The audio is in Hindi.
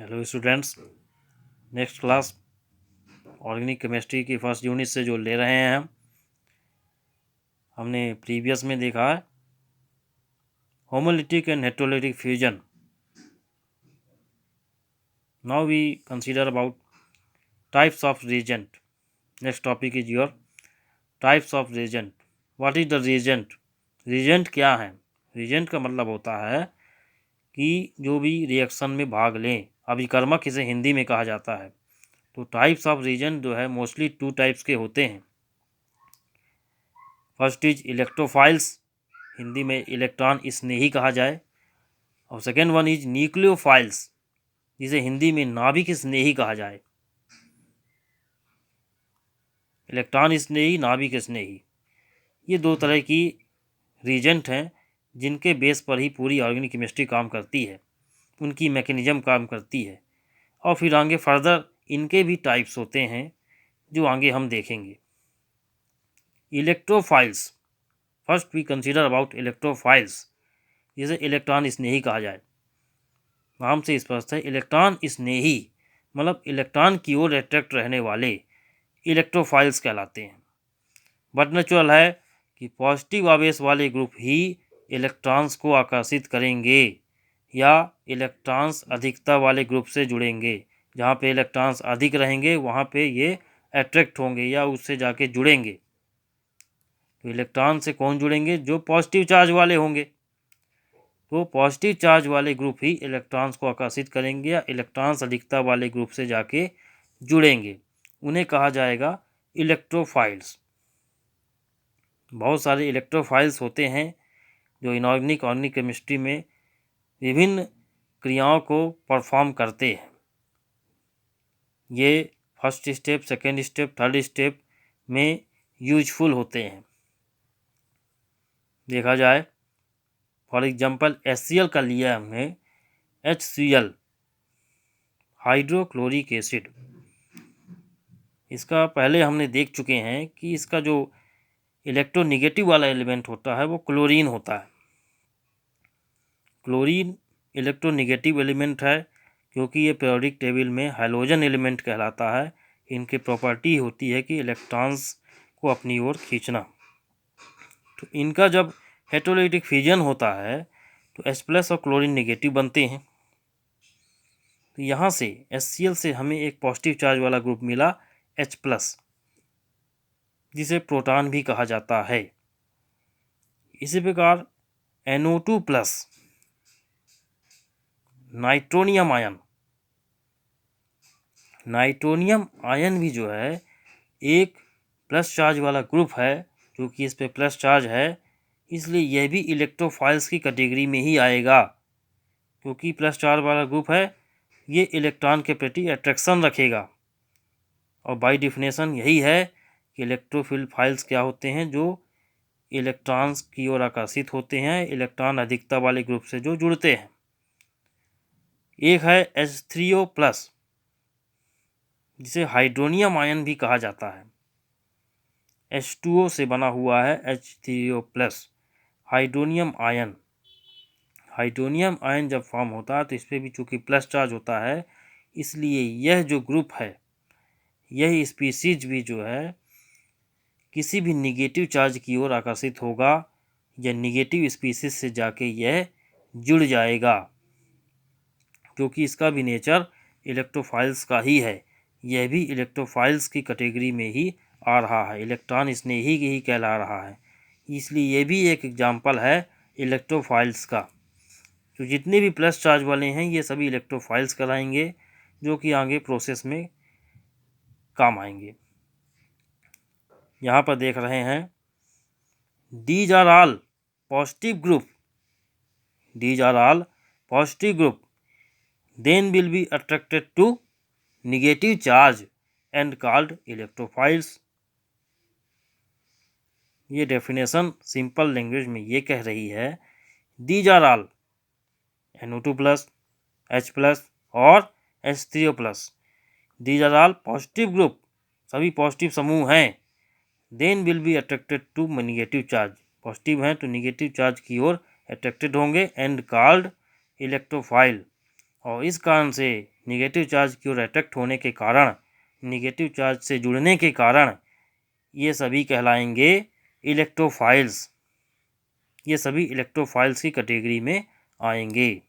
Hello students, next class organic chemistry की फर्स्ट यूनिट से जो ले रहे हैं हमने प्रीवियस में देखा है homolytic and heterolytic fusion. Now we consider about types of reagent. Next topic is your types of reagent. What is the reagent? Reagent क्या है? रिएजेंट का मतलब होता है कि जो भी रिएक्शन में भाग लें, अभिकर्मक इसे हिंदी में कहा जाता है। तो टाइप्स ऑफ रिएजेंट जो है मोस्टली टू टाइप्स के होते हैं। फर्स्ट इज इलेक्ट्रोफाइल्स, हिंदी में इलेक्ट्रॉन स्नेही कहा जाए, और सेकेंड वन इज न्यूक्लियोफाइल्स, जिसे हिंदी में नाभिक स्नेही कहा जाए। इलेक्ट्रॉन स्नेही, नाभिक स्नेही, ये दो तरह की रिएजेंट हैं जिनके बेस पर ही पूरी ऑर्गेनिक केमिस्ट्री काम करती है, उनकी मैकेनिज्म काम करती है। और फिर आगे फर्दर इनके भी टाइप्स होते हैं जो आगे हम देखेंगे। Electrophiles, first we consider about electrophiles, जिसे इलेक्ट्रॉन स्नेही कहा जाए। नाम से स्पष्ट है, इलेक्ट्रॉन स्नेही मतलब इलेक्ट्रॉन की ओर अट्रैक्ट रहने वाले इलेक्ट्रोफाइल्स कहलाते हैं। बट नेचुरल है कि पॉजिटिव आवेश वाले ग्रुप ही इलेक्ट्रॉन्स को आकर्षित करेंगे या इलेक्ट्रॉन्स अधिकता वाले ग्रुप से जुड़ेंगे। जहाँ पे इलेक्ट्रॉन्स अधिक रहेंगे वहाँ पे ये अट्रैक्ट होंगे या उससे जाके जुड़ेंगे। तो इलेक्ट्रॉन से कौन जुड़ेंगे? जो पॉजिटिव चार्ज वाले होंगे। तो पॉजिटिव चार्ज वाले ग्रुप ही इलेक्ट्रॉन्स को आकर्षित करेंगे या इलेक्ट्रॉन्स अधिकता वाले ग्रुप से जाके जुड़ेंगे। उन्हें कहा जाएगा इलेक्ट्रोफाइल्स। बहुत सारे इलेक्ट्रोफाइल्स होते हैं जो इनऑर्गेनिक ऑर्गेनिक केमिस्ट्री में विभिन्न क्रियाओं को परफॉर्म करते हैं। ये first step, second step, third step में यूजफुल होते हैं। देखा जाए फॉर एग्जांपल HCl का लिया हमने HCl, हाइड्रोक्लोरिक एसिड। इसका पहले हमने देख चुके हैं कि इसका जो इलेक्ट्रोनेगेटिव वाला एलिमेंट होता है वो क्लोरीन होता है। क्लोरीन इलेक्ट्रोनेगेटिव एलिमेंट है क्योंकि ये पीरियोडिक टेबल में हैलोजन एलिमेंट कहलाता है। इनकी प्रॉपर्टी होती है कि इलेक्ट्रॉन्स को अपनी ओर खींचना। तो इनका जब हेटेरोलिटिक फ्यूजन होता है तो H+ और क्लोरीन नेगेटिव बनते हैं। तो यहाँ से HCl से हमें एक पॉजिटिव चार्ज वाला ग्रुप मिला H+, जिसे प्रोटॉन भी कहा जाता है। इसी प्रकार NO2+, nitronium ion. Nitronium ion भी जो है एक प्लस चार्ज वाला ग्रुप है, जो कि इस पे प्लस चार्ज है, इसलिए यह भी इलेक्ट्रोफाइल्स की कैटेगरी में ही आएगा। क्योंकि प्लस चार्ज वाला ग्रुप है, ये इलेक्ट्रॉन के प्रति अट्रैक्शन रखेगा। और बाय डिफिनेशन यही है कि इलेक्ट्रोफिल फाइल्स क्या होते हैं? जो इलेक्ट्रॉन्स की ओर आकर्षित होते हैं, इलेक्ट्रॉन अधिकता वाले ग्रुप से जो जुड़ते हैं। एक है H3O+, जिसे हाइड्रोनियम आयन भी कहा जाता है। H2O से बना हुआ है H3O+, hydronium ion. Hydronium ion जब फॉर्म होता है तो इस पर भी चूंकि प्लस चार्ज होता है, इसलिए यह जो ग्रुप है, यह स्पीसीज भी जो है किसी भी निगेटिव चार्ज की ओर आकर्षित होगा या निगेटिव स्पीसीज से जाके यह जुड़ जाएगा, क्योंकि इसका भी नेचर इलेक्ट्रोफाइल्स का ही है। यह भी इलेक्ट्रोफाइल्स की कैटेगरी में ही आ रहा है, इलेक्ट्रॉन स्नेही ही कहला रहा है। इसलिए यह भी एक एग्जाम्पल है इलेक्ट्रोफाइल्स का। तो जितने भी प्लस चार्ज वाले हैं ये सभी इलेक्ट्रोफाइल्स कहलाएंगे, जो कि आगे प्रोसेस में काम आएंगे। यहाँ पर देख रहे हैं these are all positive group, these are all positive group, then will be attracted to negative charge and called electrophiles। ये डेफिनेशन सिंपल लैंग्वेज में ये कह रही है, these are all NO2+, H+ और H3O+, these are all positive group, सभी पॉजिटिव समूह हैं। Then will be attracted to negative charge, positive हैं तो नेगेटिव चार्ज की ओर अट्रैक्टेड होंगे, एंड कॉल्ड इलेक्ट्रोफाइल। और इस कारण से नेगेटिव चार्ज की ओर अट्रैक्ट होने के कारण, नेगेटिव चार्ज से जुड़ने के कारण ये सभी कहलाएंगे इलेक्ट्रोफाइल्स। ये सभी इलेक्ट्रोफाइल्स की कैटेगरी में आएंगे।